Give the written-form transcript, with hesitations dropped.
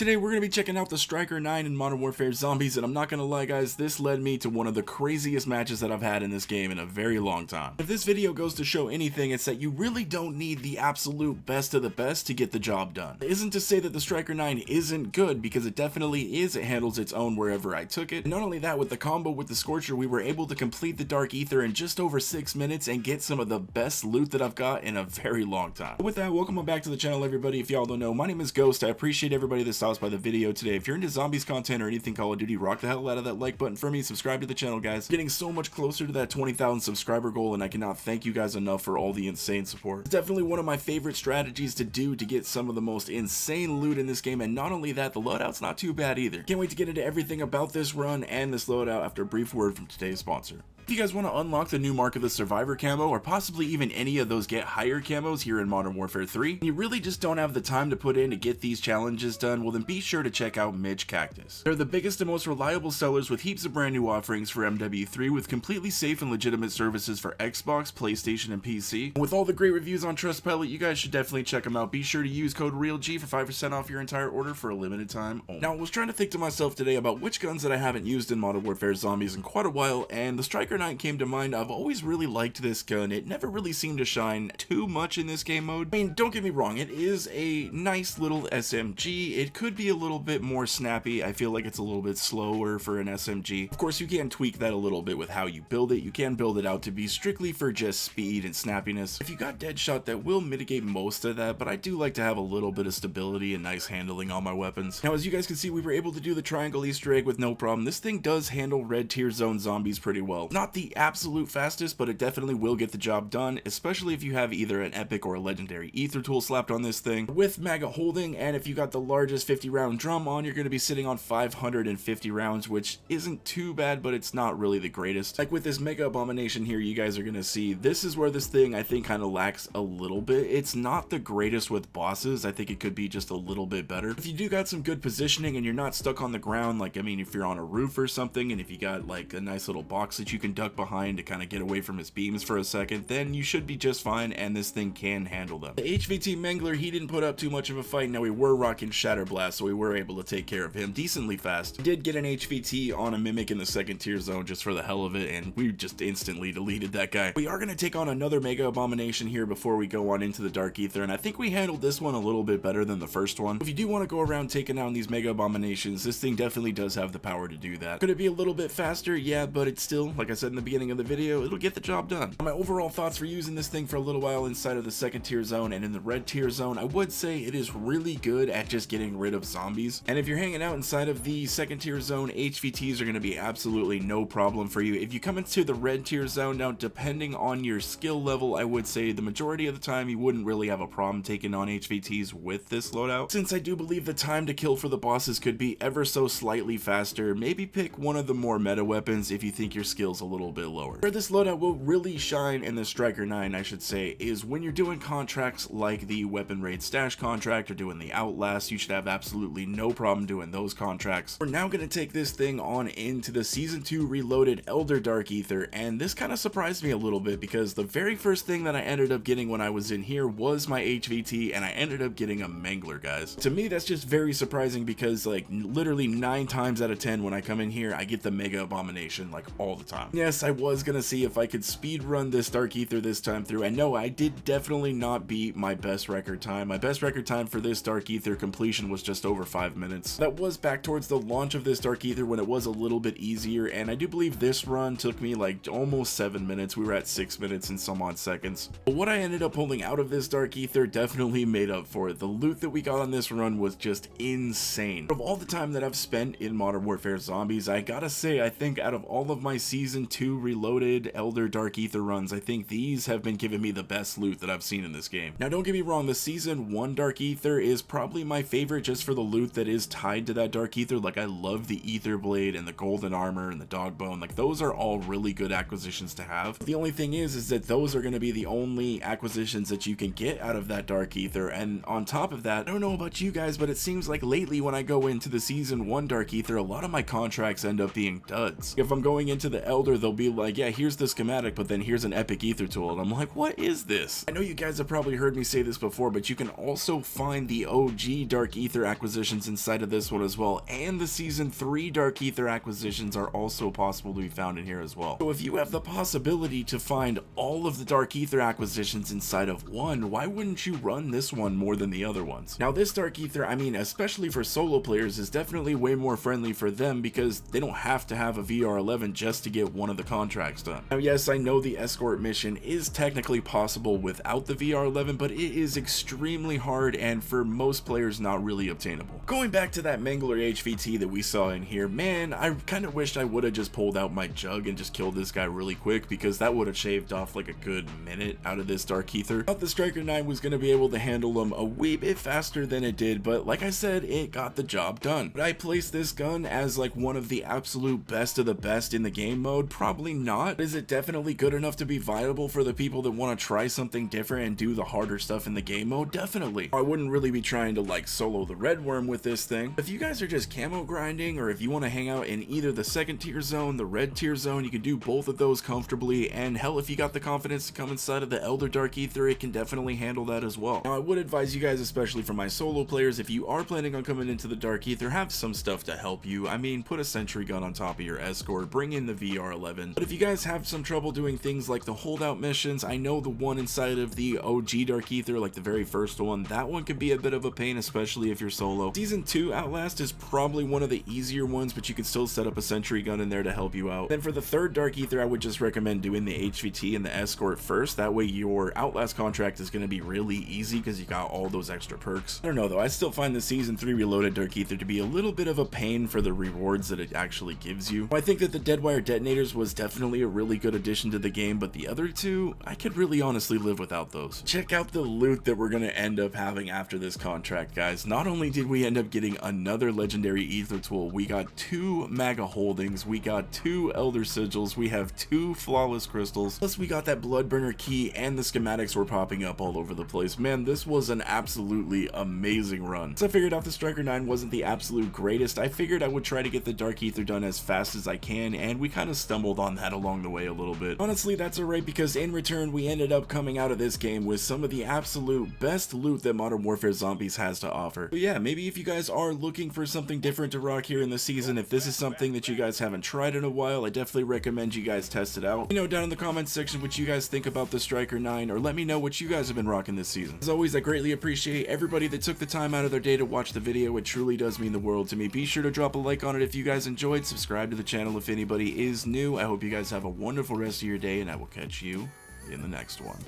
Today we're going to be checking out the Striker 9 in Modern Warfare Zombies, and I'm not going to lie guys, this led me to one of the craziest matches that I've had in this game in a very long time. If this video goes to show anything, it's that you really don't need the absolute best of the best to get the job done. It isn't to say that the Striker 9 isn't good, because it definitely is. It handles its own wherever I took it. And not only that, with the combo with the Scorcher, we were able to complete the Dark Aether in just over 6 minutes and get some of the best loot that I've got in a very long time. But with that, welcome back to the channel everybody. If y'all don't know, my name is Ghost. I appreciate everybody that stops by the video today. If you're into zombies content or anything Call of Duty, rock the hell out of that like button for me. Subscribe to the channel guys. Getting so much closer to that 20,000 subscriber goal, and I cannot thank you guys enough for all the insane support. It's definitely one of my favorite strategies to do to get some of the most insane loot in this game, and not only that, the loadout's not too bad either. Can't wait to get into everything about this run and this loadout after a brief word from today's sponsor. If you guys want to unlock the new Mark of the Survivor camo, or possibly even any of those get higher camos here in Modern Warfare 3, and you really just don't have the time to put in to get these challenges done, well then be sure to check out Midge Cactus. They're the biggest and most reliable sellers with heaps of brand new offerings for MW3 with completely safe and legitimate services for Xbox, PlayStation, and PC. And with all the great reviews on Trustpilot, you guys should definitely check them out. Be sure to use code REALG for 5% off your entire order for a limited time only. Now I was trying to think to myself today about which guns that I haven't used in Modern Warfare Zombies in quite a while, and the Striker 9 came to mind. I've always really liked this gun. It never really seemed to shine too much in this game mode. I mean, don't get me wrong, it is a nice little SMG. It could be a little bit more snappy. I feel like it's a little bit slower for an SMG. Of course, you can tweak that a little bit with how you build it. You can build it out to be strictly for just speed and snappiness. If you got Deadshot, that will mitigate most of that, but I do like to have a little bit of stability and nice handling on my weapons. Now, as you guys can see, we were able to do the triangle Easter egg with no problem. This thing does handle red tier zone zombies pretty well. Not the absolute fastest, but it definitely will get the job done, especially if you have either an epic or a legendary ether tool slapped on this thing with maggot holding. And if you got the largest 50 round drum on, you're going to be sitting on 550 rounds, which isn't too bad, but it's not really the greatest. Like with this mega abomination here, you guys are going to see this is where this thing I think kind of lacks a little bit. It's not the greatest with bosses. I think it could be just a little bit better. If you do got some good positioning and you're not stuck on the ground, like I mean if you're on a roof or something, and if you got like a nice little box that you can duck behind to kind of get away from his beams for a second, then you should be just fine, and this thing can handle them. The HVT Mangler, he didn't put up too much of a fight. Now we were rocking Shatter Blast, so we were able to take care of him decently fast. We did get an HVT on a Mimic in the second tier zone just for the hell of it, and we just instantly deleted that guy. We are going to take on another Mega Abomination here before we go on into the Dark Aether, and I think we handled this one a little bit better than the first one. If you do want to go around taking down these Mega Abominations, this thing definitely does have the power to do that. Could it be a little bit faster? Yeah, but it's still, like I said in the beginning of the video, it'll get the job done. My overall thoughts for using this thing for a little while inside of the second tier zone and in the red tier zone, I would say it is really good at just getting rid of zombies. And if you're hanging out inside of the second tier zone, HVTs are going to be absolutely no problem for you. If you come into the red tier zone, now depending on your skill level, I would say the majority of the time you wouldn't really have a problem taking on HVTs with this loadout. Since I do believe the time to kill for the bosses could be ever so slightly faster, maybe pick one of the more meta weapons if you think your skill's a little bit lower. Where this loadout will really shine in the Striker 9, I should say, is when you're doing contracts like the Weapon Raid Stash contract or doing the Outlast. You should have absolutely no problem doing those contracts. We're now going to take this thing on into the Season 2 Reloaded Elder Dark Aether, and this kind of surprised me a little bit because the very first thing that I ended up getting when I was in here was my HVT, and I ended up getting a Mangler, guys. To me, that's just very surprising because like literally 9 times out of 10 when I come in here, I get the Mega Abomination like all the time. Yes, I was going to see if I could speed run this Dark Aether this time through, and no, I did definitely not beat my best record time. My best record time for this Dark Aether completion was just over 5 minutes. That was back towards the launch of this Dark Aether when it was a little bit easier, and I do believe this run took me like almost 7 minutes. We were at 6 minutes and some odd seconds. But what I ended up pulling out of this Dark Aether definitely made up for it. The loot that we got on this run was just insane. Of all the time that I've spent in Modern Warfare Zombies, I gotta say, I think out of all of my Season 2 Reloaded Elder Dark Aether runs, I think these have been giving me the best loot that I've seen in this game. Now don't get me wrong, the Season 1 Dark Aether is probably my favorite just for the loot that is tied to that Dark Aether. Like I love the Aether Blade and the Golden Armor and the Dog Bone. Like those are all really good acquisitions to have. The only thing is that those are going to be the only acquisitions that you can get out of that Dark Aether. And on top of that, I don't know about you guys, but it seems like lately when I go into the Season 1 Dark Aether, a lot of my contracts end up being duds. If I'm going into the Elder they'll be like, yeah, here's the schematic, but then here's an epic Aether tool, and I'm like, what is this? I know you guys have probably heard me say this before, but you can also find the OG Dark Aether acquisitions inside of this one as well, and the Season 3 Dark Aether acquisitions are also possible to be found in here as well. So if you have the possibility to find all of the Dark Aether acquisitions inside of one, why wouldn't you run this one more than the other ones? Now this Dark Aether, I mean, especially for solo players, is definitely way more friendly for them because they don't have to have a VR11 just to get one of the contracts done. Now yes, I know the escort mission is technically possible without the VR11, but it is extremely hard and for most players not really obtainable. Going back to that Mangler HVT that we saw in here, man, I kind of wished I would have just pulled out my jug and just killed this guy really quick, because that would have shaved off like a good minute out of this Dark Aether. I thought the Striker 9 was going to be able to handle him a wee bit faster than it did, but like I said, it got the job done. Would I place this gun as like one of the absolute best of the best in the game mode? Probably not. Is it definitely good enough to be viable for the people that want to try something different and do the harder stuff in the game mode? Definitely. I wouldn't really be trying to like solo the red worm with this thing. If you guys are just camo grinding, or if you want to hang out in either the second tier zone, the red tier zone, you can do both of those comfortably, and hell, if you got the confidence to come inside of the Elder Dark Aether, it can definitely handle that as well. Now I would advise you guys, especially for my solo players, if you are planning on coming into the Dark Aether, have some stuff to help you. I mean, put a sentry gun on top of your escort, bring in the VR11. But if you guys have some trouble doing things like the holdout missions, I know the one inside of the OG Dark Aether, like the very first one, that one can be a bit of a pain, especially if you're solo. Season 2 Outlast is probably one of the easier ones, but you can still set up a sentry gun in there to help you out. Then for the third Dark Aether, I would just recommend doing the HVT and the escort first. That way your Outlast contract is going to be really easy because you got all those extra perks. I don't know though, I still find the Season 3 Reloaded Dark Aether to be a little bit of a pain for the rewards that it actually gives you. I think that the Deadwire Detonators was definitely a really good addition to the game, but the other two, I could really honestly live without those. Check out the loot that we're going to end up having after this contract, guys. Not only did we end up getting another legendary Aether tool, we got 2 Maga Holdings, we got 2 Elder Sigils, we have 2 Flawless Crystals, plus we got that Bloodburner key, and the schematics were popping up all over the place. Man, this was an absolutely amazing run. So I figured out the Striker 9 wasn't the absolute greatest. I figured I would try to get the Dark Aether done as fast as I can, and we kind of stumbled on that along the way a little bit. Honestly, that's alright, because in return we ended up coming out of this game with some of the absolute best loot that Modern Warfare Zombies has to offer. But yeah, maybe if you guys are looking for something different to rock here in the season, if this is something that you guys haven't tried in a while, I definitely recommend you guys test it out. Let me know down in the comments section what you guys think about the Striker 9, or let me know what you guys have been rocking this season. As always, I greatly appreciate everybody that took the time out of their day to watch the video. It truly does mean the world to me. Be sure to drop a like on it if you guys enjoyed, subscribe to the channel if anybody is new. I hope you guys have a wonderful rest of your day, and I will catch you in the next one.